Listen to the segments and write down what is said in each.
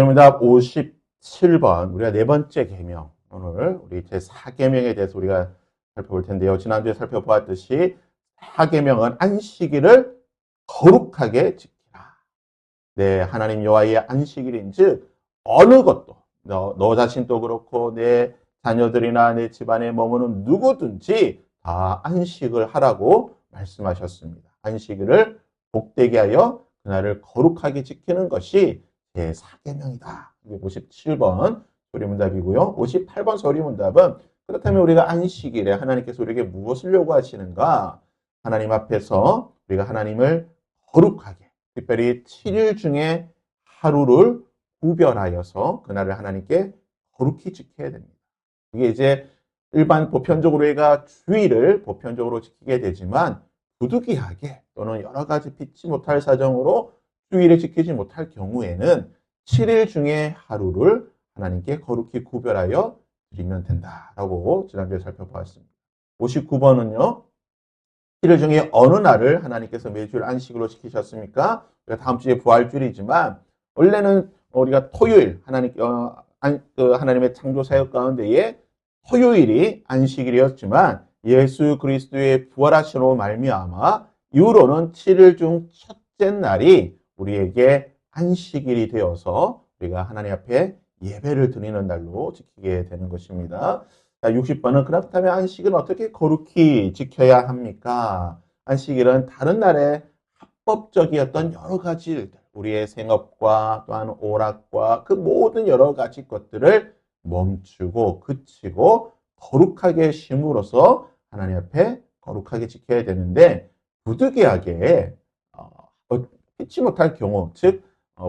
정답 57번. 우리가 네 번째 계명. 오늘 우리 제4계명에 대해서 우리가 살펴볼 텐데요. 지난주에 살펴보았듯이 4계명은 안식일을 거룩하게 지키라. 네, 하나님 여호와의 안식일인즉 어느 것도 너 자신도 그렇고 내 자녀들이나 내 집안에 머무는 누구든지 다 안식을 하라고 말씀하셨습니다. 안식일을 복되게 하여 그날을 거룩하게 지키는 것이 제4계명이다. 57번 소리문답이고요. 58번 소리문답은 그렇다면 우리가 안식일에 하나님께서 우리에게 무엇을 요구하시는가? 하나님 앞에서 우리가 하나님을 거룩하게, 특별히 7일 중에 하루를 구별하여서 그날을 하나님께 거룩히 지켜야 됩니다. 이게 이제 일반 보편적으로 우리가 주일을 보편적으로 지키게 되지만 부득이하게 또는 여러 가지 피치 못할 사정으로 주일을 지키지 못할 경우에는 7일 중에 하루를 하나님께 거룩히 구별하여 드리면 된다라고 지난주에 살펴보았습니다. 59번은요. 7일 중에 어느 날을 하나님께서 매주일 안식으로 지키셨습니까? 우리가 다음 주에 부활주일이지만 원래는 우리가 토요일 하나님의 창조 사역 가운데에 토요일이 안식일이었지만 예수 그리스도의 부활하심으로 말미암아 이후로는 7일 중 첫째 날이 우리에게 안식일이 되어서 우리가 하나님 앞에 예배를 드리는 날로 지키게 되는 것입니다. 60번은 그렇다면 안식일은 어떻게 거룩히 지켜야 합니까? 안식일은 다른 날에 합법적이었던 여러 가지 일들, 우리의 생업과 또한 오락과 그 모든 여러 가지 것들을 멈추고 그치고 거룩하게 쉼으로써 하나님 앞에 거룩하게 지켜야 되는데 부득이하게 잊지 못할 경우, 즉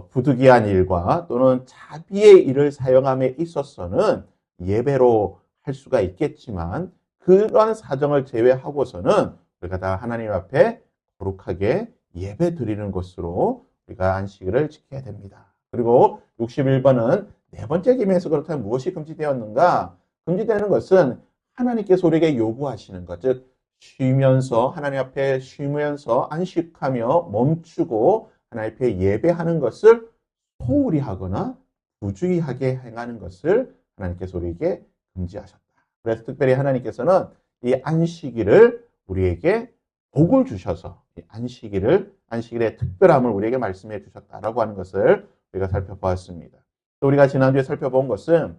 부득이한 일과 또는 자비의 일을 사용함에 있어서는 예배로 할 수가 있겠지만 그러한 사정을 제외하고서는 우리가 다 하나님 앞에 거룩하게 예배 드리는 것으로 우리가 안식일을 지켜야 됩니다. 그리고 61번은 네 번째 계명에서 그렇다면 무엇이 금지되었는가? 금지되는 것은 하나님께서 우리에게 요구하시는 것, 즉 쉬면서 하나님 앞에 쉬면서 안식하며 멈추고 하나님 앞에 예배하는 것을 소홀히 하거나 부주의하게 행하는 것을 하나님께서 우리에게 금지하셨다. 그래서 특별히 하나님께서는 이 안식일을 우리에게 복을 주셔서 이 안식일의 특별함을 우리에게 말씀해 주셨다라고 하는 것을 우리가 살펴보았습니다. 또 우리가 지난주에 살펴본 것은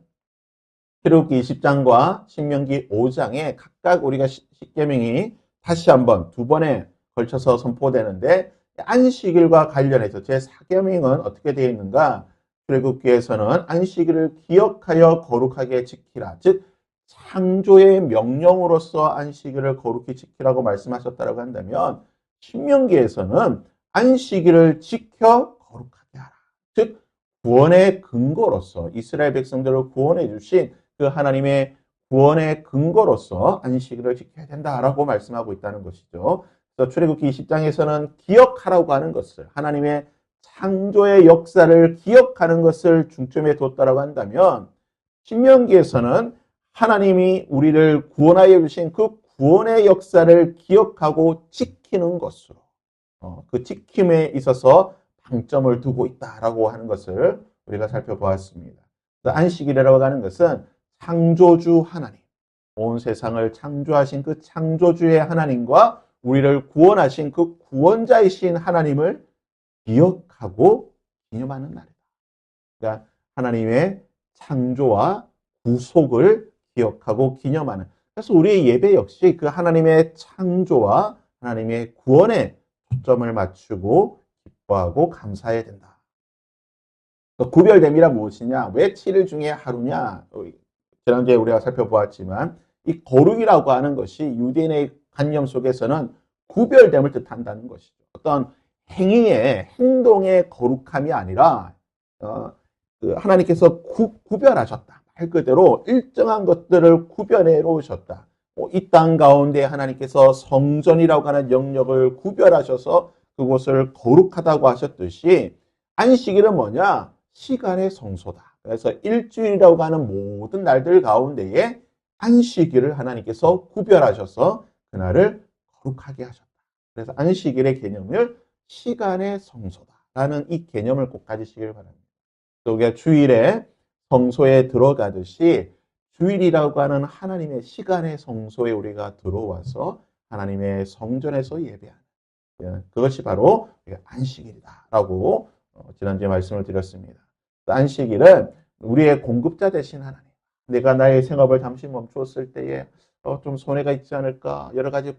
출애굽기 20장과 신명기 5장에 각각 우리가 10계명이 다시 한번 두 번에 걸쳐서 선포되는데 안식일과 관련해서 제4계명은 어떻게 되어 있는가? 출애굽기에서는 안식일을 기억하여 거룩하게 지키라. 즉 창조의 명령으로서 안식일을 거룩히 지키라고 말씀하셨다고 한다면 신명기에서는 안식일을 지켜 거룩하게 하라. 즉 구원의 근거로서 이스라엘 백성들을 구원해 주신 그 하나님의 구원의 근거로서 안식일을 지켜야 된다라고 말씀하고 있다는 것이죠. 그래서 출애굽기 20장에서는 기억하라고 하는 것을 하나님의 창조의 역사를 기억하는 것을 중점에 뒀다라고 한다면 신명기에서는 하나님이 우리를 구원하여 주신 그 구원의 역사를 기억하고 지키는 것으로 그 지킴에 있어서 방점을 두고 있다라고 하는 것을 우리가 살펴보았습니다. 안식일이라고 하는 것은 창조주 하나님, 온 세상을 창조하신 그 창조주의 하나님과 우리를 구원하신 그 구원자이신 하나님을 기억하고 기념하는 날이다. 그러니까 하나님의 창조와 구속을 기억하고 기념하는. 그래서 우리의 예배 역시 그 하나님의 창조와 하나님의 구원에 초점을 맞추고 기뻐하고 감사해야 된다. 구별됨이란 무엇이냐? 왜 7일 중에 하루냐? 지난주에 우리가 살펴보았지만 이 거룩이라고 하는 것이 유대인의 관념 속에서는 구별됨을 뜻한다는 것이죠. 어떤 행동의 거룩함이 아니라 하나님께서 구별하셨다. 말 그대로 일정한 것들을 구별해 놓으셨다. 이 땅 가운데 하나님께서 성전이라고 하는 영역을 구별하셔서 그곳을 거룩하다고 하셨듯이 안식일은 뭐냐? 시간의 성소다. 그래서 일주일이라고 하는 모든 날들 가운데에 안식일을 하나님께서 구별하셔서 그날을 거룩하게 하셨다. 그래서 안식일의 개념을 시간의 성소다라는 이 개념을 꼭 가지시길 바랍니다. 우리가 주일에 성소에 들어가듯이 주일이라고 하는 하나님의 시간의 성소에 우리가 들어와서 하나님의 성전에서 예배하는 그것이 바로 안식일이다라고 지난주에 말씀을 드렸습니다. 안식일은 우리의 공급자 되신 하나님. 내가 나의 생업을 잠시 멈추었을 때에 좀 손해가 있지 않을까 여러 가지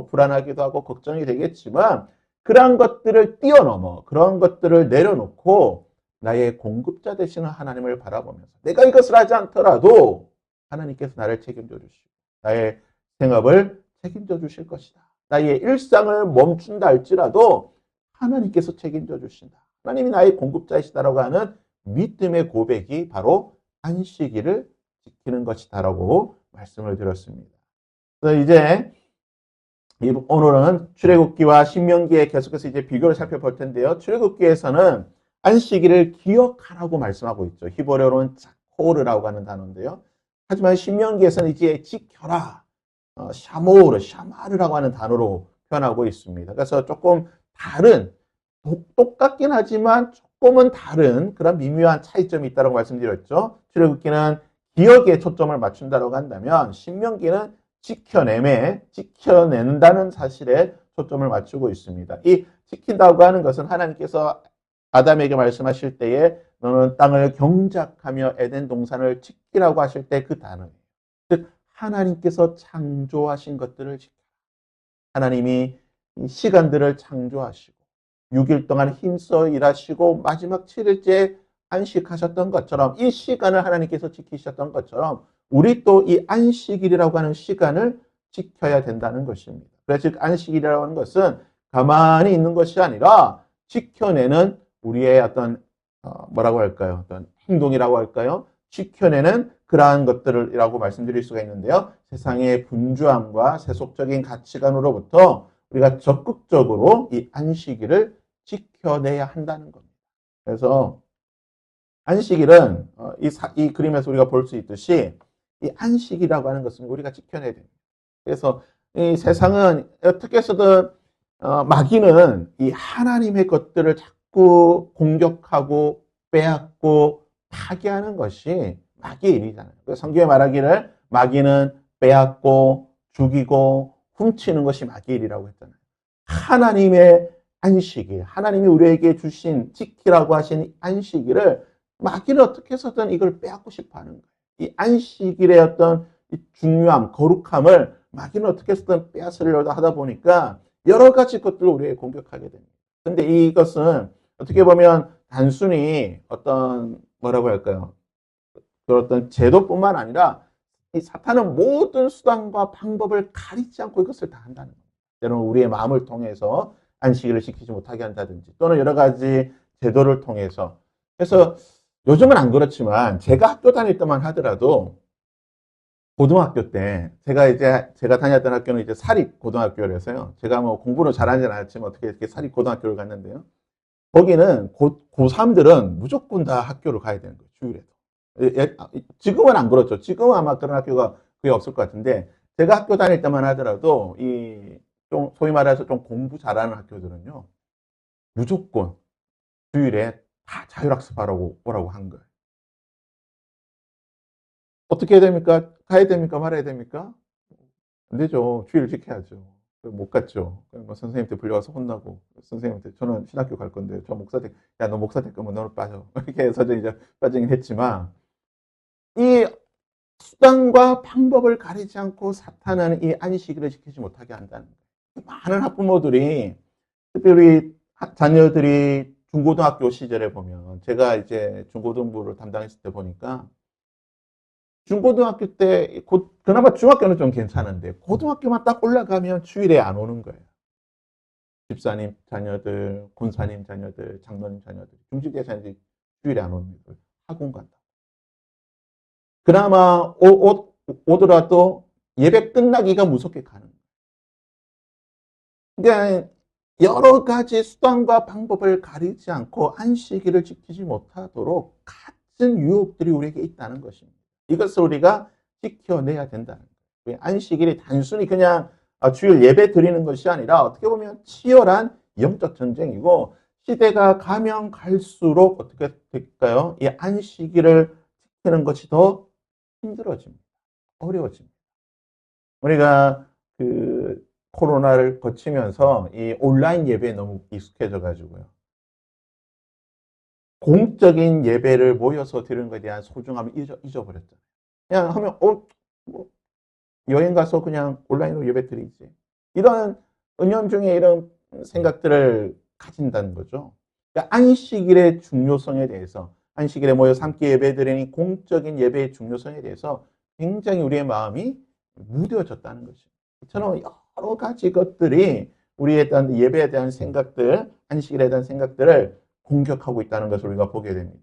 불안하기도 하고 걱정이 되겠지만 그러한 것들을 뛰어넘어 그런 것들을 내려놓고 나의 공급자 되시는 하나님을 바라보면서 내가 이것을 하지 않더라도 하나님께서 나를 책임져 주시고 나의 생업을 책임져 주실 것이다. 나의 일상을 멈춘다 할지라도 하나님께서 책임져 주신다. 하나님이 나의 공급자이시다라고 하는 믿음의 고백이 바로 안식일을 지키는 것이다라고 말씀을 드렸습니다. 그래서 이제 오늘은 출애굽기와 신명기에 계속해서 이제 비교를 살펴볼 텐데요. 출애굽기에서는 안식일을 기억하라고 말씀하고 있죠. 히브리어로는 자코르라고 하는 단어인데요. 하지만 신명기에서는 이제 지켜라, 샤모르, 샤마르라고 하는 단어로 표현하고 있습니다. 그래서 조금 다른, 똑같긴 하지만 조금은 다른 그런 미묘한 차이점이 있다고 말씀드렸죠. 출애굽기는 기억에 초점을 맞춘다고 한다면 신명기는 지켜낸다는 사실에 초점을 맞추고 있습니다. 이 지킨다고 하는 것은 하나님께서 아담에게 말씀하실 때에 너는 땅을 경작하며 에덴 동산을 지키라고 하실 때 그 단어예요. 즉 하나님께서 창조하신 것들을 지켜. 하나님이 시간들을 창조하시고 6일 동안 힘써 일하시고 마지막 7일째 안식하셨던 것처럼 이 시간을 하나님께서 지키셨던 것처럼 우리 또 이 안식일이라고 하는 시간을 지켜야 된다는 것입니다. 그래서 즉 안식일이라고 하는 것은 가만히 있는 것이 아니라 지켜내는 우리의 어떤 뭐라고 할까요? 어떤 행동이라고 할까요? 지켜내는 그러한 것들이라고 말씀드릴 수가 있는데요. 세상의 분주함과 세속적인 가치관으로부터 우리가 적극적으로 이 안식일을 지켜내야 한다는 겁니다. 그래서 안식일은 이 그림에서 우리가 볼 수 있듯이 이 안식이라고 하는 것은 우리가 지켜내야 됩니다. 그래서 이 세상은 어떻게 해서든 마귀는 이 하나님의 것들을 자꾸 공격하고 빼앗고 파괴하는 것이 마귀의 일이잖아요. 성경에 말하기를 마귀는 빼앗고 죽이고 훔치는 것이 마귀의 일이라고 했잖아요. 하나님의 안식일, 하나님이 우리에게 주신 지키라고 하신 안식일을 마귀는 어떻게 해서든 이걸 빼앗고 싶어 하는 거예요. 이 안식일의 어떤 중요함, 거룩함을 마귀는 어떻게 해서든 빼앗으려고 하다 보니까 여러 가지 것들을 우리에게 공격하게 됩니다. 근데 이것은 어떻게 보면 단순히 어떤 뭐라고 할까요? 그런 어떤 제도뿐만 아니라 이 사탄은 모든 수단과 방법을 가리지 않고 이것을 다 한다는 거예요. 때로는 우리의 마음을 통해서 안식일을 지키지 못하게 한다든지 또는 여러 가지 제도를 통해서 그래서 요즘은 안 그렇지만 제가 학교 다닐 때만 하더라도 고등학교 때 제가 다녔던 학교는 이제 사립 고등학교라서요. 제가 뭐 공부를 잘하지는 않았지만 어떻게 이렇게 사립 고등학교를 갔는데요. 거기는 고3들은 무조건 다 학교를 가야 되는 거예요. 주일에도. 지금은 안 그렇죠. 지금은 아마 그런 학교가 거의 없을 것 같은데 제가 학교 다닐 때만 하더라도 좀 소위 말해서 좀 공부 잘하는 학교들은요. 무조건 주일에 다 자율학습하라고 오라고 한 거예요. 어떻게 해야 됩니까? 가야 됩니까? 말아야 됩니까? 안 되죠. 주의를 지켜야죠. 못 갔죠. 뭐 선생님한테 불려가서 혼나고, 선생님한테 저는 신학교 갈 건데, 저 목사 될, 야, 너 목사 될 거면 너는 빠져. 이렇게 해서 이제 빠지긴 했지만, 이 수단과 방법을 가리지 않고 사탄은 이 안식일을 지키지 못하게 한다는 거예요. 많은 학부모들이, 특별히 자녀들이 중고등학교 시절에 보면, 제가 이제 중고등부를 담당했을 때 보니까, 중고등학교 때, 그나마 중학교는 좀 괜찮은데, 고등학교만 딱 올라가면 주일에 안 오는 거예요. 집사님 자녀들, 군사님 자녀들, 장로님 자녀들, 중직대 자녀들이 주일에 안 오는 거예요. 학원 간다. 그나마 오더라도 예배 끝나기가 무섭게 가는 거예요. 그러니까 여러 가지 수단과 방법을 가리지 않고 안식일을 지키지 못하도록 같은 유혹들이 우리에게 있다는 것입니다. 이것을 우리가 지켜내야 된다는 거예요. 안식일이 단순히 그냥 주일 예배 드리는 것이 아니라 어떻게 보면 치열한 영적 전쟁이고 시대가 가면 갈수록 어떻게 될까요? 이 안식일을 지키는 것이 더 힘들어집니다. 어려워집니다. 우리가 그 코로나를 거치면서 이 온라인 예배에 너무 익숙해져 가지고요. 공적인 예배를 모여서 드리는 것에 대한 소중함을 잊어버렸잖아요. 그냥 하면 뭐 여행 가서 그냥 온라인으로 예배 드리지. 이런 은연중에 이런 생각들을 가진다는 거죠. 그러니까 안식일의 중요성에 대해서, 안식일에 모여 함께 예배 드리는 공적인 예배의 중요성에 대해서 굉장히 우리의 마음이 무뎌졌다는 것이죠. 이처럼 여러 가지 것들이 우리에 대한 예배에 대한 생각들, 안식일에 대한 생각들을 공격하고 있다는 것을 우리가 보게 됩니다.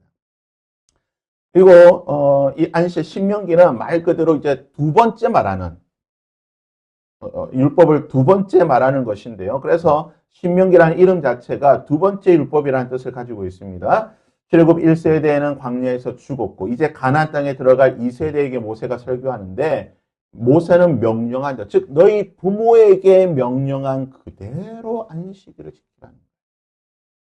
그리고 이 안식 신명기는 말 그대로 이제 두 번째 말하는 율법을 두 번째 말하는 것인데요. 그래서 신명기라는 이름 자체가 두 번째 율법이라는 뜻을 가지고 있습니다. 출애굽 1세대에는 광야에서 죽었고 이제 가나안 땅에 들어갈 2세대에게 모세가 설교하는데 모세는 명령한 자, 즉 너희 부모에게 명령한 그대로 안식일을 지키라는 거예요.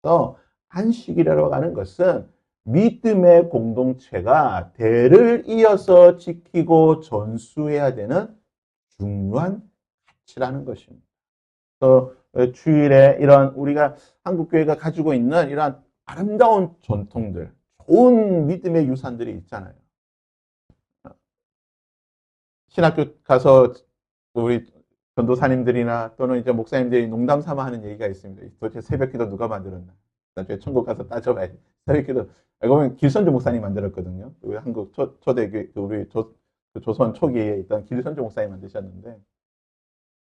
그래서 안식일이라고 하는 것은 믿음의 공동체가 대를 이어서 지키고 전수해야 되는 중요한 가치라는 것입니다. 또 주일에 이런 우리가 한국교회가 가지고 있는 이러한 아름다운 전통들, 좋은 믿음의 유산들이 있잖아요. 신학교 가서 우리 전도사님들이나 또는 이제 목사님들이 농담 삼아 하는 얘기가 있습니다. 도대체 새벽기도 누가 만들었나? 나중에 천국 가서 따져봐야지. 새벽기도 알고 보면 길선주 목사님 만들었거든요. 우리 한국 초대교 우리 조선 초기에 있던 길선주 목사님 만드셨는데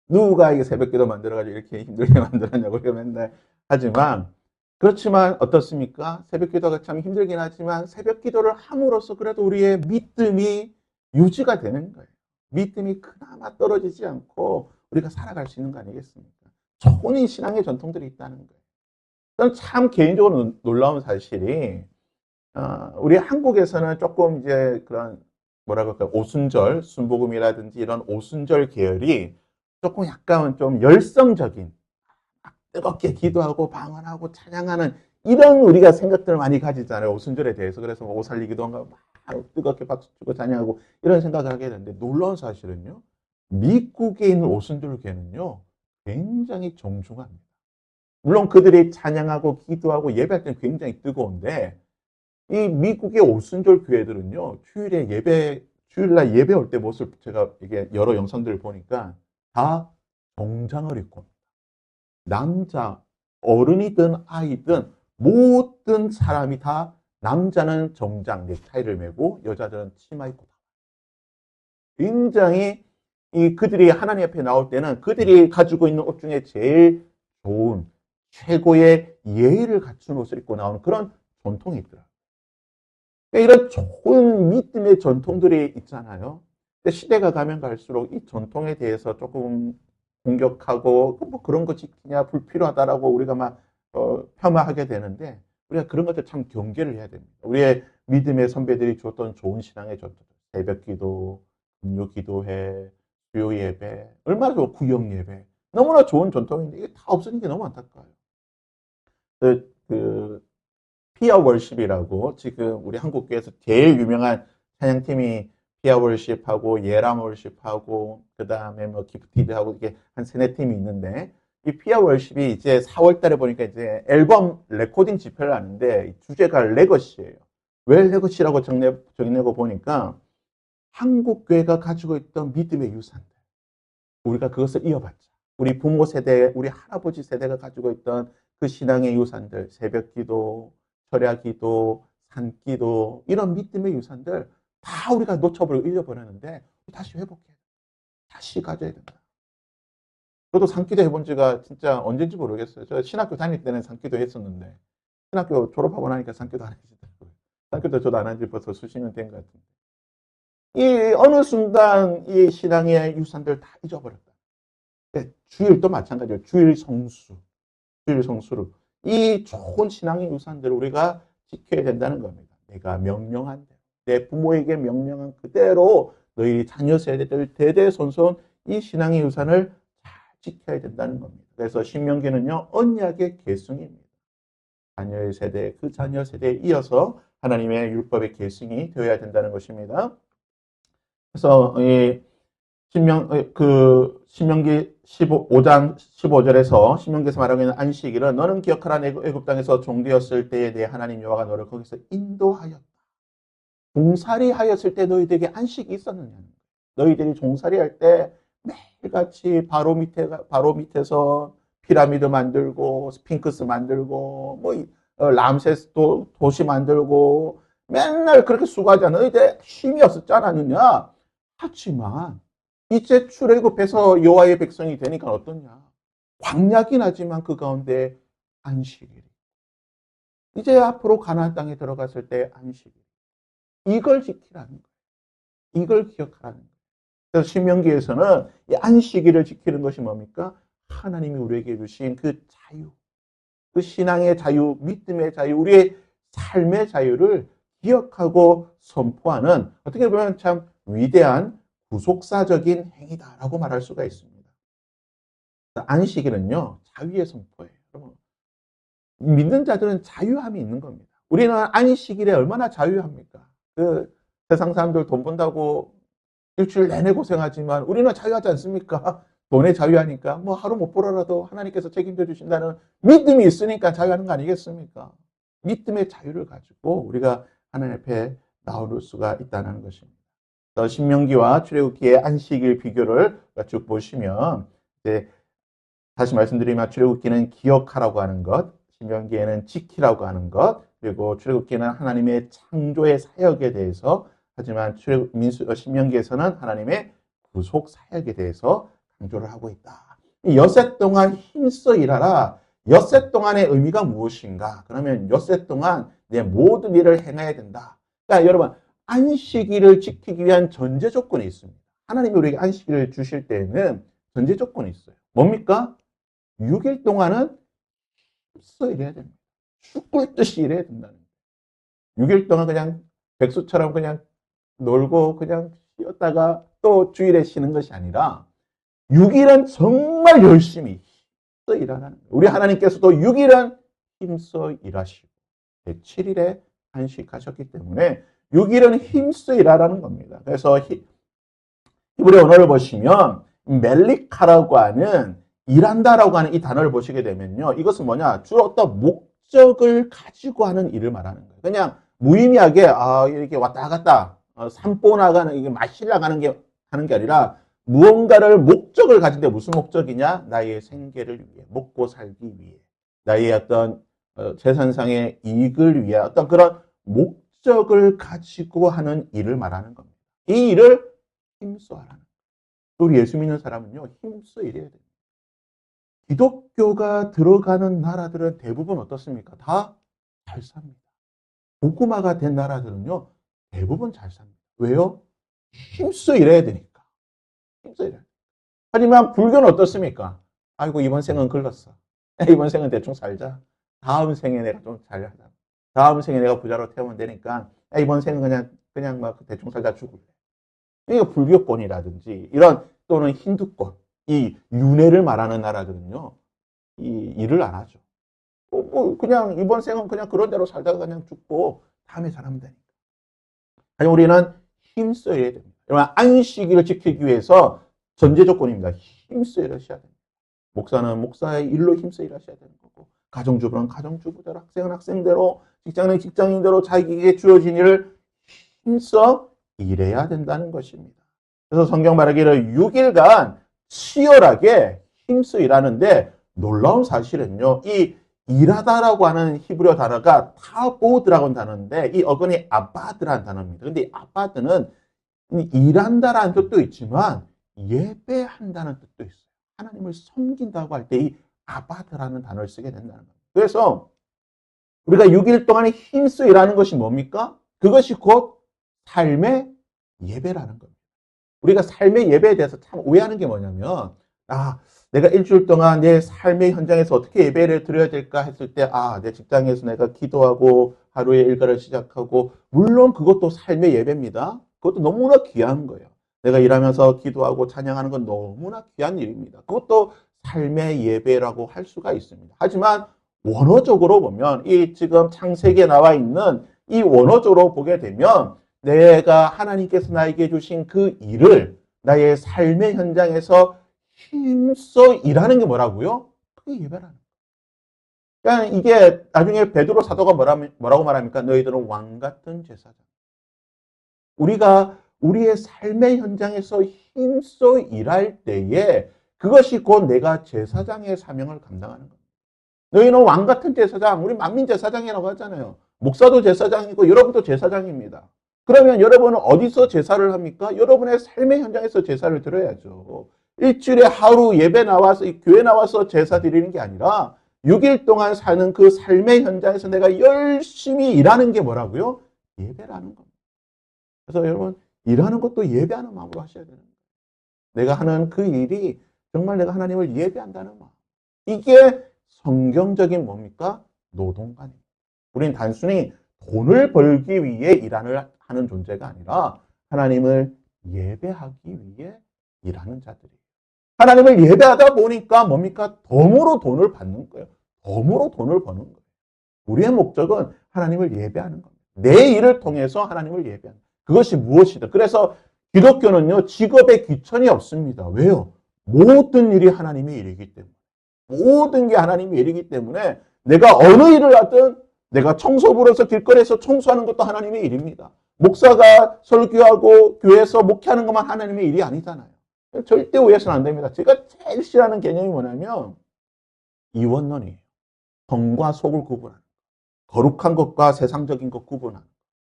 누가 이게 새벽기도 만들어가지고 이렇게 힘들게 만들었냐고 맨날 하지만 그렇지만 어떻습니까? 새벽기도가 참 힘들긴 하지만 새벽기도를 함으로써 그래도 우리의 믿음이 유지가 되는 거예요. 믿음이 그나마 떨어지지 않고 우리가 살아갈 수 있는 거 아니겠습니까? 좋은 신앙의 전통들이 있다는 거예요. 저는 참 개인적으로 놀라운 사실이 우리 한국에서는 조금 이제 그런 뭐라 그럴까 오순절, 순복음이라든지 이런 오순절 계열이 조금 약간 좀 열성적인 뜨겁게 기도하고 방언하고 찬양하는 이런 우리가 생각들을 많이 가지잖아요. 오순절에 대해서. 그래서 뭐 오살리기도 한가 막 뜨겁게 박수치고 찬양하고 이런 생각을 하게 되는데 놀라운 사실은요. 미국에 있는 오순절교회는요. 굉장히 정중합니다. 물론 그들이 찬양하고 기도하고 예배할 때는 굉장히 뜨거운데 이 미국의 오순절 교회들은요. 주일날 예배 올 때 모습 제가 이게 여러 영상들을 보니까 다 정장을 입고 남자, 어른이든 아이든 모든 사람이 다 남자는 정장, 넥타이를 메고 여자들은 치마 입고 굉장히 그들이 하나님 앞에 나올 때는 그들이 가지고 있는 옷 중에 제일 좋은 최고의 예의를 갖춘 옷을 입고 나오는 그런 전통이 있더라고요. 그러니까 이런 좋은 믿음의 전통들이 있잖아요. 근데 시대가 가면 갈수록 이 전통에 대해서 조금 공격하고 뭐 그런 거 지키냐 불필요하다라고 우리가 막 폄하하게 되는데 우리가 그런 것들 참 경계를 해야 됩니다. 우리의 믿음의 선배들이 줬던 좋은 신앙의 전통, 새벽기도, 금요기도회, 수요 예배, 얼마나 좋은 구역 예배, 너무나 좋은 전통인데 이게 다 없어진 게 너무 안타까워요. 그 피어 월십이라고 지금 우리 한국교회에서 제일 유명한 찬양팀이 피어 월십하고 예람 월십하고 그 다음에 뭐 기프티드하고 이게 한 세네 팀이 있는데 이 피어 월십이 이제 4월 달에 보니까 이제 앨범 레코딩 집회를 하는데 주제가 레거시예요. 왜 레거시라고 정내고 보니까 한국 교회가 가지고 있던 믿음의 유산들 우리가 그것을 이어받자. 우리 부모 세대, 우리 할아버지 세대가 가지고 있던 그 신앙의 유산들, 새벽기도, 철야기도, 산기도 이런 믿음의 유산들 다 우리가 놓쳐버리고 잃어버렸는데 다시 회복해야 돼. 다시 가져야 된다. 저도 산기도 해본 지가 진짜 언젠지 모르겠어요. 저 신학교 다닐 때는 산기도 했었는데 신학교 졸업하고 나니까 산기도 안 해지더라고요. 산기도 저도 안 한 지 벌써 수십 년 된 것 같은데 이 어느 순간 이 신앙의 유산들 다 잊어버렸다. 주일도 마찬가지예요. 주일 성수를 이 좋은 신앙의 유산들을 우리가 지켜야 된다는 겁니다. 내가 명령한 대로, 내 부모에게 명령한 그대로 너희 자녀 세대들 대대손손 이 신앙의 유산을 잘 지켜야 된다는 겁니다. 그래서 신명기는요 언약의 계승입니다. 자녀의 세대, 그 자녀 세대에 이어서 하나님의 율법의 계승이 되어야 된다는 것입니다. 그래서 신명기 5장 15절에서 신명기에서 말하고 있는 안식일은 너는 기억하라 애굽 땅에서 종되었을 때에 내 하나님 여호와가 너를 거기서 인도하였다. 종살이 하였을 때 너희들에게 안식이 있었느냐는 거예요. 너희들이 종살이 할 때 매일같이 바로 밑에서 피라미드 만들고 스핑크스 만들고 람세스 도시 만들고 맨날 그렇게 수고하잖아. 너희들 힘이 없었잖아. 하지만 이제 출애굽해서 여호와의 백성이 되니까 어떠냐? 광야긴 하지만 그 가운데 안식일. 이제 앞으로 가나안 땅에 들어갔을 때 안식일. 이걸 지키라는 거예요. 이걸 기억하라는 거예요. 그래서 신명기에서는 이 안식일을 지키는 것이 뭡니까? 하나님이 우리에게 주신 그 자유, 그 신앙의 자유, 믿음의 자유, 우리의 삶의 자유를 기억하고 선포하는 어떻게 보면 참 위대한 구속사적인 행위다라고 말할 수가 있습니다. 안식일은요, 자유의 선포예요. 믿는 자들은 자유함이 있는 겁니다. 우리는 안식일에 얼마나 자유합니까? 세상 사람들 돈 번다고 일주일 내내 고생하지만 우리는 자유하지 않습니까? 돈에 자유하니까 뭐 하루 못 벌어라도 하나님께서 책임져 주신다는 믿음이 있으니까 자유하는 거 아니겠습니까? 믿음의 자유를 가지고 우리가 하나님 앞에 나올 수가 있다는 것입니다. 신명기와 출애굽기의 안식일 비교를 쭉 보시면 이제 다시 말씀드리면 출애굽기는 기억하라고 하는 것, 신명기에는 지키라고 하는 것, 그리고 출애굽기는 하나님의 창조의 사역에 대해서 하지만 신명기에서는 하나님의 구속 사역에 대해서 강조를 하고 있다. 엿새 동안 힘써 일하라. 엿새 동안의 의미가 무엇인가? 그러면 엿새 동안 내 모든 일을 행해야 된다. 그러니까 여러분 안식일을 지키기 위한 전제 조건이 있습니다. 하나님이 우리에게 안식일을 주실 때에는 전제 조건이 있어요. 뭡니까? 6일 동안은 힘써 일해야 됩니다. 죽을 듯이 일해야 된다는 거예요. 6일 동안 그냥 백수처럼 그냥 놀고 그냥 쉬었다가 또 주일에 쉬는 것이 아니라 6일은 정말 열심히 힘써 일하는 거예요. 우리 하나님께서도 6일은 힘써 일하시고 7일에 안식하셨기 때문에 6일은 힘써 일하라는 겁니다. 그래서 히브리 언어를 보시면 멜리카라고 하는 일한다라고 하는 이 단어를 보시게 되면요. 이것은 뭐냐? 주로 어떤 목적을 가지고 하는 일을 말하는 거예요. 그냥 무의미하게 이렇게 왔다 갔다 산보 나가는 이게 마실 나가는 게 하는 게 아니라 무언가를 목적을 가진데 무슨 목적이냐? 나의 생계를 위해, 먹고 살기 위해, 나의 어떤 재산상의 이익을 위해 어떤 그런 목적을 가지고 하는 일을 말하는 겁니다. 이 일을 힘써 하라는 거예요. 우리 예수 믿는 사람은요, 힘써 일해야 됩니다. 기독교가 들어가는 나라들은 대부분 어떻습니까? 다 잘 삽니다. 복음화가 된 나라들은요, 대부분 잘 삽니다. 왜요? 힘써 일해야 되니까. 힘써 일해야 돼요. 하지만 불교는 어떻습니까? 아이고, 이번 생은 글렀어. 이번 생은 대충 살자. 다음 생에 내가 좀 잘 하자. 다음 생에 내가 부자로 태우면 되니까 이번 생은 그냥 막 대충 살다 죽을래. 이게 불교권이라든지 이런 또는 힌두권, 이 윤회를 말하는 나라들은요, 이 일을 안 하죠. 그냥 이번 생은 그냥 그런 대로 살다가 그냥 죽고 다음에 살면 되니까. 아니 우리는 힘써 일해야 됩니다. 여러분 안식일을 지키기 위해서 전제 조건입니다. 힘써 일하셔야 됩니다. 목사는 목사의 일로 힘써 일하셔야 되는 거고, 가정주부는 가정주부대로, 학생은 학생대로, 직장인은 직장인대로 자기에게 주어진 일을 힘써 일해야 된다는 것입니다. 그래서 성경 말하기를 6일간 치열하게 힘써 일하는데 놀라운 사실은요, 이 일하다라고 하는 히브리어 단어가 타보드라고 하는 단어인데 이 어근이 아바드라는 단어입니다. 근데 이 아바드는 일한다라는 뜻도 있지만 예배한다는 뜻도 있어요. 하나님을 섬긴다고 할 때 이 아바드라는 단어를 쓰게 된다는 거예요. 그래서 우리가 6일 동안에 힘써 일하는 것이 뭡니까? 그것이 곧 삶의 예배라는 겁니다. 우리가 삶의 예배에 대해서 참 오해하는 게 뭐냐면 내가 일주일 동안 내 삶의 현장에서 어떻게 예배를 드려야 될까 했을 때 내 직장에서 내가 기도하고 하루의 일과를 시작하고 물론 그것도 삶의 예배입니다. 그것도 너무나 귀한 거예요. 내가 일하면서 기도하고 찬양하는 건 너무나 귀한 일입니다. 그것도 삶의 예배라고 할 수가 있습니다. 하지만 원어적으로 보면 이 지금 창세기에 나와 있는 이 원어적으로 보게 되면 내가 하나님께서 나에게 주신 그 일을 나의 삶의 현장에서 힘써 일하는 게 뭐라고요? 그게 예배라는 거예요. 그러니까 이게 나중에 베드로 사도가 뭐라고 말합니까? 너희들은 왕 같은 제사장. 우리가 우리의 삶의 현장에서 힘써 일할 때에 그것이 곧 내가 제사장의 사명을 감당하는 겁니다. 너희는 왕 같은 제사장, 우리 만민 제사장이라고 하잖아요. 목사도 제사장이고 여러분도 제사장입니다. 그러면 여러분은 어디서 제사를 합니까? 여러분의 삶의 현장에서 제사를 드려야죠. 일주일에 하루 예배 나와서 교회 나와서 제사 드리는 게 아니라 6일 동안 사는 그 삶의 현장에서 내가 열심히 일하는 게 뭐라고요? 예배라는 겁니다. 그래서 여러분 일하는 것도 예배하는 마음으로 하셔야 되는 거예요. 내가 하는 그 일이 정말 내가 하나님을 예배한다는 마음. 이게 성경적인 뭡니까? 노동관입니다. 우린 단순히 돈을 벌기 위해 하는 존재가 아니라 하나님을 예배하기 위해 일하는 자들이에요. 하나님을 예배하다 보니까 뭡니까? 덤으로 돈을 받는 거예요. 덤으로 돈을 버는 거예요. 우리의 목적은 하나님을 예배하는 겁니다. 내 일을 통해서 하나님을 예배하는 거예요. 그것이 무엇이든. 그래서 기독교는요, 직업에 귀천이 없습니다. 왜요? 모든 일이 하나님의 일이기 때문에. 모든 게 하나님의 일이기 때문에 내가 어느 일을 하든 내가 청소부로서 길거리에서 청소하는 것도 하나님의 일입니다. 목사가 설교하고 교회에서 목회하는 것만 하나님의 일이 아니잖아요. 절대 오해해서는 안 됩니다. 제가 제일 싫어하는 개념이 뭐냐면 이원론이에요. 성과 속을 구분하는 거룩한 것과 세상적인 것 구분하는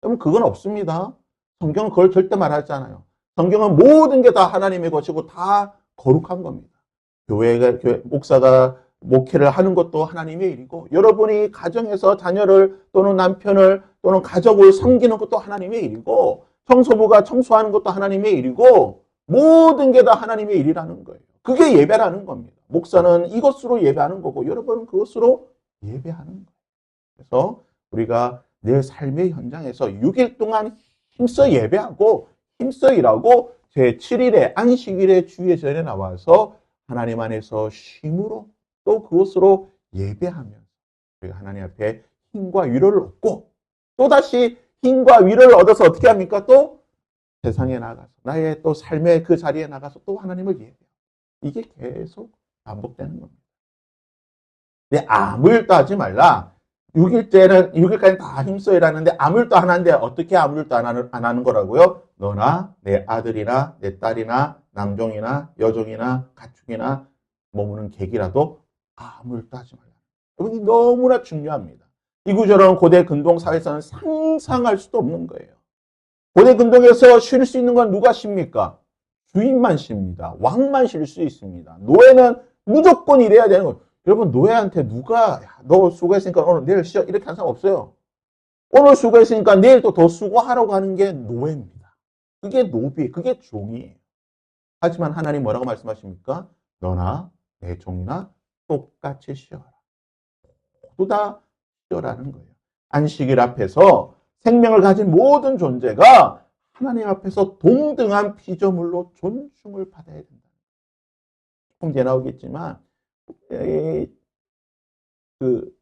그러면 그건 없습니다. 성경은 그걸 절대 말하잖아요. 성경은 모든 게 다 하나님의 것이고 다 거룩한 겁니다. 교회 목사가 목회를 하는 것도 하나님의 일이고 여러분이 가정에서 자녀를 또는 남편을 또는 가족을 섬기는 것도 하나님의 일이고 청소부가 청소하는 것도 하나님의 일이고 모든 게 다 하나님의 일이라는 거예요. 그게 예배라는 겁니다. 목사는 이것으로 예배하는 거고 여러분은 그것으로 예배하는 거예요. 그래서 우리가 내 삶의 현장에서 6일 동안 힘써 예배하고 힘써 일하고 제7일에 안식일에 주의 전에 나와서 하나님 안에서 쉼으로 또 그것으로 예배하면서 우리가 하나님 앞에 힘과 위로를 얻고 또다시 힘과 위로를 얻어서 어떻게 합니까? 또 세상에 나가서 나의 또 삶의 그 자리에 나가서 또 하나님을 예배해요. 이게 계속 반복되는 겁니다. 근데 아무 일도 하지 말라. 6일까지 다 힘써 일하는데 아무 일도 안 하는데 어떻게 아무 일도 안 하는 거라고요? 너나 내 아들이나 내 딸이나 남종이나 여종이나 가축이나 머무는 객이라도 아무 일도 하지 말라. 이게 너무나 중요합니다. 이 구조는 고대 근동 사회에서는 상상할 수도 없는 거예요. 고대 근동에서 쉴 수 있는 건 누가 쉽니까? 주인만 쉽니다. 왕만 쉴 수 있습니다. 노예는 무조건 일해야 되는 거예요. 여러분 노예한테 누가 너 수고했으니까 오늘 내일 쉬어 이렇게 한 사람 없어요. 오늘 수고했으니까 내일 또 더 수고하라고 하는 게 노예입니다. 그게 노비, 그게 종이에요. 하지만 하나님 뭐라고 말씀하십니까? 너나 내 종이나 똑같이 쉬어라. 모두 다 쉬어라는 거예요. 안식일 앞에서 생명을 가진 모든 존재가 하나님 앞에서 동등한 피조물로 존중을 받아야 된다. 조금 뒤에 나오겠지만 그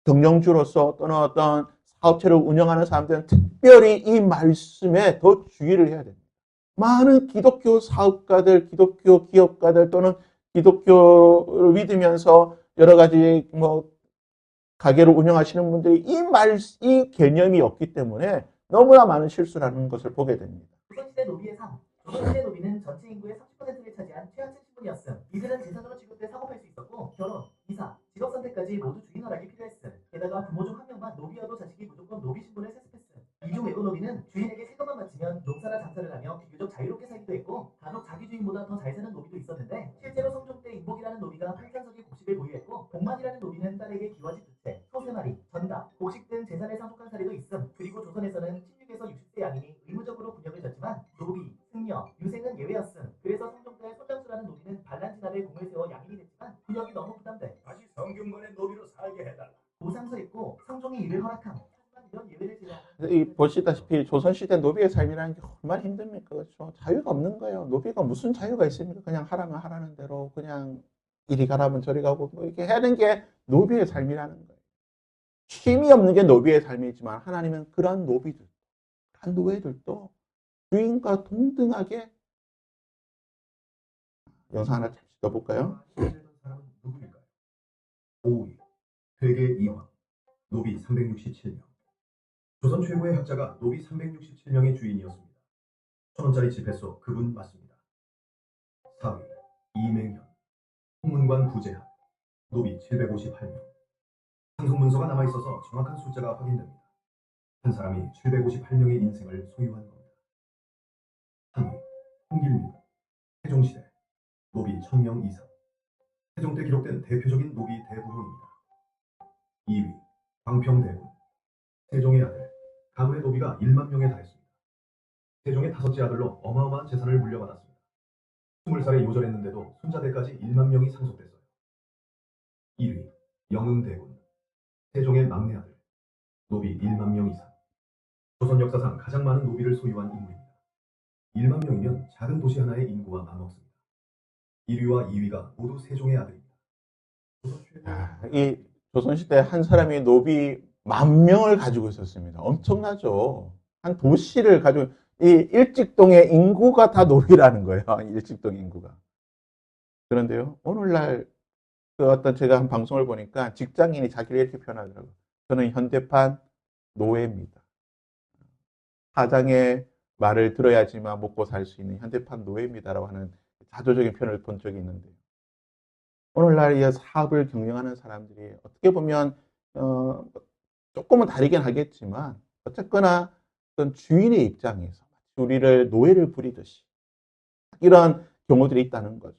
경영주로서 또는 어떤 사업체를 운영하는 사람들은 특별히 이 말씀에 더 주의를 해야 됩니다. 많은 기독교 사업가들, 기독교 기업가들 또는 기독교를 믿으면서 여러 가지 가게를 운영하시는 분들이 이 개념이 없기 때문에 너무나 많은 실수를 하는 것을 보게 됩니다. 조선시대 노비의 삶. 조선시대 노비는 전체 인구의 30%를 차지한 최하층 신분이었음. 이들은 재산으로 취급돼 사고팔 수 있었고 결혼, 이사, 직업 선택까지 모두 주인 허락이 필요했음. 게다가 부모 중 한 명만 노비여도 자식이 무조건 노비 신분을 세습했음. 이중 외고 노비는 주인에게 세금만 바치면 농사나 장사를 하며 비교적 자유롭게 살기도 했고 간혹 자기 주인보다 더 잘 사는 노비도 있었는데 실제로 성종 때 인복이라는 노비가 8산석의 곡식을 보유했고 복만이라는 노비는 딸에게 기와집 2채, 소 3마리, 전갑, 곡식 등 재산을 상속한 사례도 있음. 그리고 조선에서는 16에서 60세 양인이 의무적으로 군역을 졌지만 노비, 승려, 유생은 예외였음. 그래서 성종 때 손장수라는 노비는 반란진압에 공을 세워 양인이 됐지만 군역이 너무 부담돼 다시 성균관의 노비로 살게 해달라. 보상서 있고 성종이 이를 허락함. 이런 예외를 제외. 보시다시피 조선시대 노비의 삶이라는 게 얼마나 힘듭니까? 그렇죠? 자유가 없는 거예요. 노비가 무슨 자유가 있습니까? 그냥 하라면 하라는 대로 그냥 이리 가라면 저리 가고 이렇게 하는 게 노비의 삶이라는 거예요. 쉼이 없는 게 노비의 삶이지만 하나님은 그런 노비들, 그런 노예들도 주인과 동등하게 영상 하나 잠시 더 볼까요? 사람은 누구일까요? 5위 퇴계 이황 노비 367명. 조선 최고의 학자가 노비 367명의 주인이었습니다. 1,000원짜리 지폐 속 그분 맞습니다. 4위 이맹현 홍문관 부재학 노비 758명. 상속문서가 남아있어서 정확한 숫자가 확인됩니다. 한 사람이 758명의 인생을 소유한 겁니다. 3위 홍길민 세종시대 노비 1,000명 이상. 세종 때 기록된 대표적인 노비 대부호입니다. 2위 광평대군 세종의 아들 가문의 노비가 1만 명에 달했습니다. 세종의 다섯째 아들로 어마어마한 재산을 물려받았습니다. 20살에 요절했는데도 손자대까지 1만 명이 상속됐어요. 1위 영흥대군 세종의 막내 아들 노비 1만 명 이상. 조선 역사상 가장 많은 노비를 소유한 인물입니다. 1만 명이면 작은 도시 하나의 인구와 맞먹습니다. 1위와 2위가 모두 세종의 아들입니다. 이 조선시대 한 사람이 노비 10,000명을 가지고 있었습니다. 엄청나죠. 한 도시를 가지고, 이 일직동의 인구가 다 노비라는 거예요. 일직동 인구가. 그런데요, 오늘날 그 어떤 제가 한 방송을 보니까 직장인이 자기를 이렇게 표현하더라고요. 저는 현대판 노예입니다. 사장의 말을 들어야지만 먹고 살 수 있는 현대판 노예입니다라고 하는 자조적인 표현을 본 적이 있는데요. 오늘날 이 사업을 경영하는 사람들이 어떻게 보면 조금은 다르긴 하겠지만 어쨌거나 어떤 주인의 입장에서 우리를 노예를 부리듯이 이런 경우들이 있다는 거죠.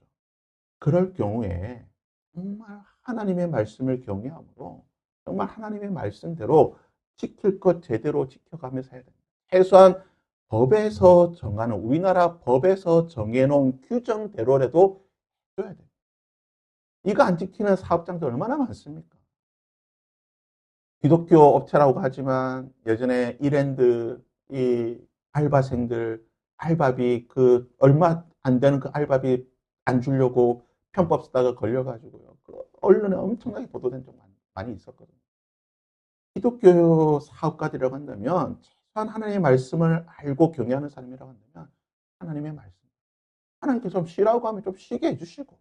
그럴 경우에 정말 하나님의 말씀을 경외함으로 정말 하나님의 말씀대로 지킬 것 제대로 지켜가면서 해야 됩니다. 최소한 법에서 정하는 우리나라 법에서 정해놓은 규정대로라도 해줘야 돼요. 이거 안 지키는 사업장도 얼마나 많습니까? 기독교 업체라고 하지만 예전에 이랜드 이 알바생들 알바비 그 얼마 안 되는 그 알바비 안 주려고 편법 쓰다가 걸려가지고요. 그 언론에 엄청나게 보도된 적 많이 있었거든요. 기독교 사업가들이라고 한다면 최소한 하나님의 말씀을 알고 경외하는 사람이라고 한다면 하나님의 말씀. 하나님께서 좀 쉬라고 하면 좀 쉬게 해주시고,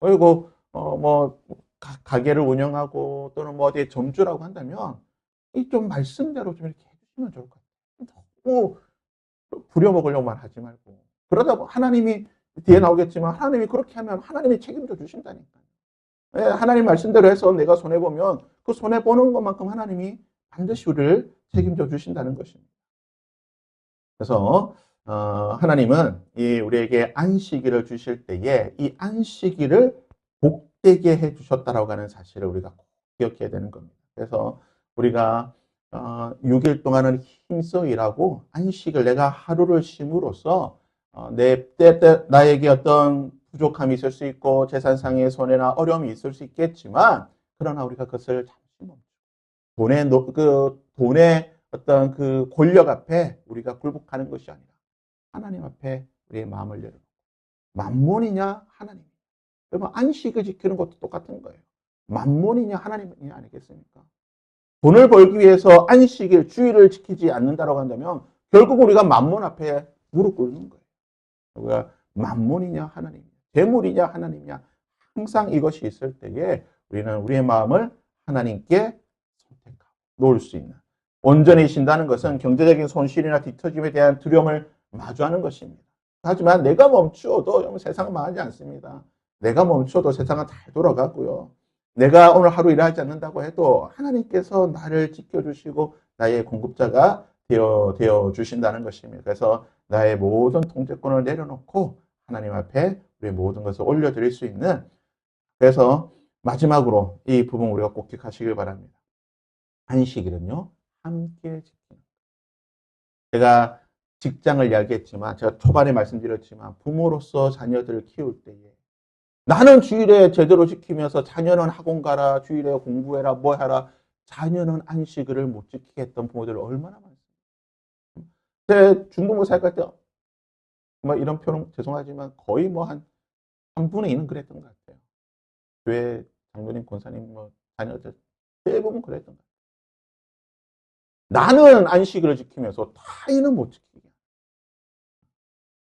그리고 뭐 가게를 운영하고 또는 뭐 어디에 점주라고 한다면 이 좀 말씀대로 좀 이렇게 해주시면 좋을 것 같아요. 너무 부려먹으려고만 하지 말고 그러다 하나님이 뒤에 나오겠지만 하나님이 그렇게 하면 하나님이 책임져 주신다니까요. 하나님 말씀대로 해서 내가 손해보면 그 손해보는 것만큼 하나님이 반드시 우리를 책임져 주신다는 것입니다. 그래서 하나님은 우리에게 안식일을 주실 때에 이 안식일을 복되게 해 주셨다라고 하는 사실을 우리가 꼭 기억해야 되는 겁니다. 그래서 우리가 6일 동안은 힘써 일하고 안식을 내가 하루를 쉼으로써 나에게 어떤 부족함이 있을 수 있고 재산상의 손해나 어려움이 있을 수 있겠지만 그러나 우리가 그것을 잠시 멈추고 돈의 어떤 그 권력 앞에 우리가 굴복하는 것이 아니라 하나님 앞에 우리의 마음을 열어놓고 만몬이냐 하나님이냐. 여러분 안식을 지키는 것도 똑같은 거예요. 만몬이냐 하나님이냐 아니겠습니까? 돈을 벌기 위해서 안식일 주일을 지키지 않는다라고 한다면 결국 우리가 만몬 앞에 무릎 꿇는 거예요. 우리가 만몬이냐 하나님이냐 재물이냐 하나님이냐 항상 이것이 있을 때에 우리는 우리의 마음을 하나님께 선택하고 놓을 수 있는 온전히 신다는 것은 경제적인 손실이나 뒤처짐에 대한 두려움을 마주하는 것입니다. 하지만 내가 멈추어도 세상은 망하지 않습니다. 내가 멈추어도 세상은 잘 돌아가고요. 내가 오늘 하루 일하지 않는다고 해도 하나님께서 나를 지켜주시고 나의 공급자가 되어 주신다는 것입니다. 그래서 나의 모든 통제권을 내려놓고 하나님 앞에 우리의 모든 것을 올려드릴 수 있는 그래서 마지막으로 이 부분 우리가 꼭 기억하시길 바랍니다. 안식일은요. 함께 지키는 제가 직장을 이야기했지만 제가 초반에 말씀드렸지만 부모로서 자녀들을 키울 때에 나는 주일에 제대로 지키면서 자녀는 학원 가라 주일에 공부해라 뭐 해라 자녀는 안식일을 못 지키게 했던 부모들 얼마나 많습니까? 제 중고모 생각할 때 뭐 이런 표현 죄송하지만 거의 뭐 한 3분의 2는 그랬던 것 같아요. 교회 장로님 권사님 뭐 자녀들 대부분 그랬던 것 같아요. 나는 안식일을 지키면서 타인은 못 지키게.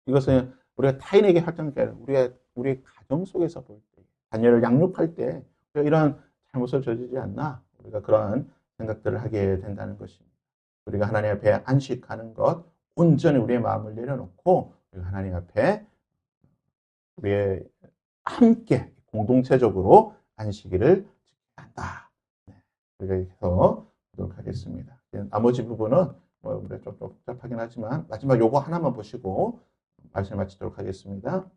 이것은 우리가 타인에게 활동할 게 아니라 우리의 가정 속에서 볼 때, 자녀를 양육할 때 이런 잘못을 저지르지 않나? 우리가 그러한 생각들을 하게 된다는 것입니다. 우리가 하나님 앞에 안식하는 것, 온전히 우리의 마음을 내려놓고 우리가 하나님 앞에 우리의 함께 공동체적으로 안식일을 지켜야 한다. 네, 우리가 이렇게 해서 보도록 하겠습니다. 나머지 부분은 뭐 우리가 좀 복잡하긴 하지만 마지막 요거 하나만 보시고 말씀을 마치도록 하겠습니다.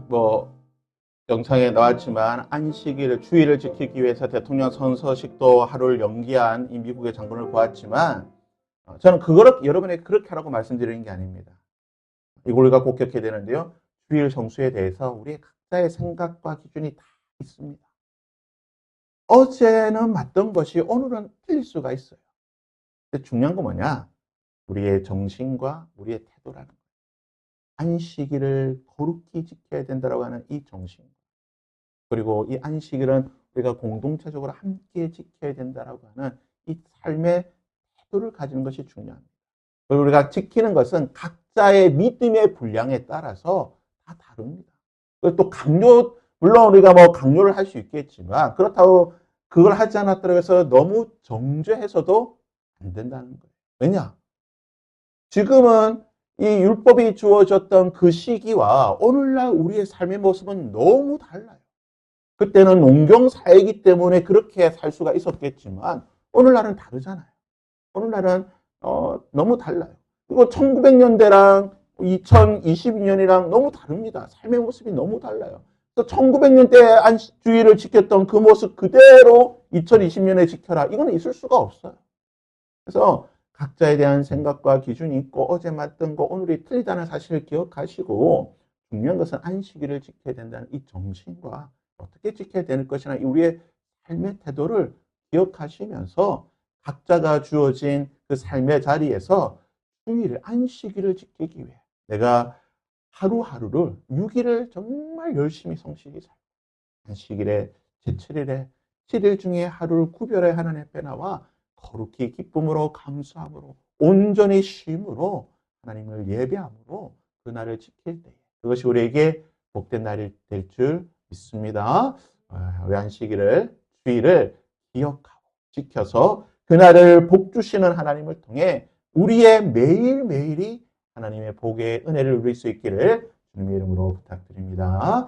뭐 영상에 나왔지만 안식일 주일을 지키기 위해서 대통령 선서식도 하루를 연기한 이 미국의 장본을 보았지만 저는 그거를 여러분에게 그렇게 하라고 말씀드리는 게 아닙니다. 이걸 우리가 꼭 기억해야 되는데요. 주일 성수에 대해서 우리의 각자의 생각과 기준이 다 있습니다. 어제는 맞던 것이 오늘은 틀릴 수가 있어요. 근데 중요한 건 뭐냐? 우리의 정신과 우리의 태도라는 거예요. 안식일을 거룩히 지켜야 된다고 하는 이 정신. 그리고 이 안식일은 우리가 공동체적으로 함께 지켜야 된다고 하는 이 삶의 태도를 가지는 것이 중요합니다. 그리고 우리가 지키는 것은 각자의 믿음의 분량에 따라서 다 다릅니다. 그리고 또 물론 우리가 뭐 강요를 할 수 있겠지만, 그렇다고 그걸 하지 않았다고 해서 너무 정죄해서도 안 된다는 거예요. 왜냐? 지금은 이 율법이 주어졌던 그 시기와 오늘날 우리의 삶의 모습은 너무 달라요. 그때는 농경사회이기 때문에 그렇게 살 수가 있었겠지만 오늘날은 다르잖아요. 오늘날은 너무 달라요. 그리고 1900년대랑 2022년이랑 너무 다릅니다. 삶의 모습이 너무 달라요. 그래서 1900년대 안식주의를 지켰던 그 모습 그대로 2020년에 지켜라. 이거는 있을 수가 없어요. 그래서 각자에 대한 생각과 기준이 있고 어제 맞던 거 오늘이 틀리다는 사실을 기억하시고 중요한 것은 안식일을 지켜야 된다는 이 정신과 어떻게 지켜야 되는 것이나 우리의 삶의 태도를 기억하시면서 각자가 주어진 그 삶의 자리에서 주일을 안식일을 지키기 위해 내가 하루하루를 6일을 정말 열심히 성실히 살고 안식일에 제7일에 7일 중에 하루를 구별해 하나님 앞에 나와 거룩히 기쁨으로 감사함으로 온전히 쉼으로 하나님을 예배함으로 그 날을 지킬 때 그것이 우리에게 복된 날이 될 줄 믿습니다. 우리 안식일을 주일을 기억하고 지켜서 그날을 복 주시는 하나님을 통해 우리의 매일매일이 하나님의 복의 은혜를 누릴 수 있기를 주님의 이름으로 부탁드립니다.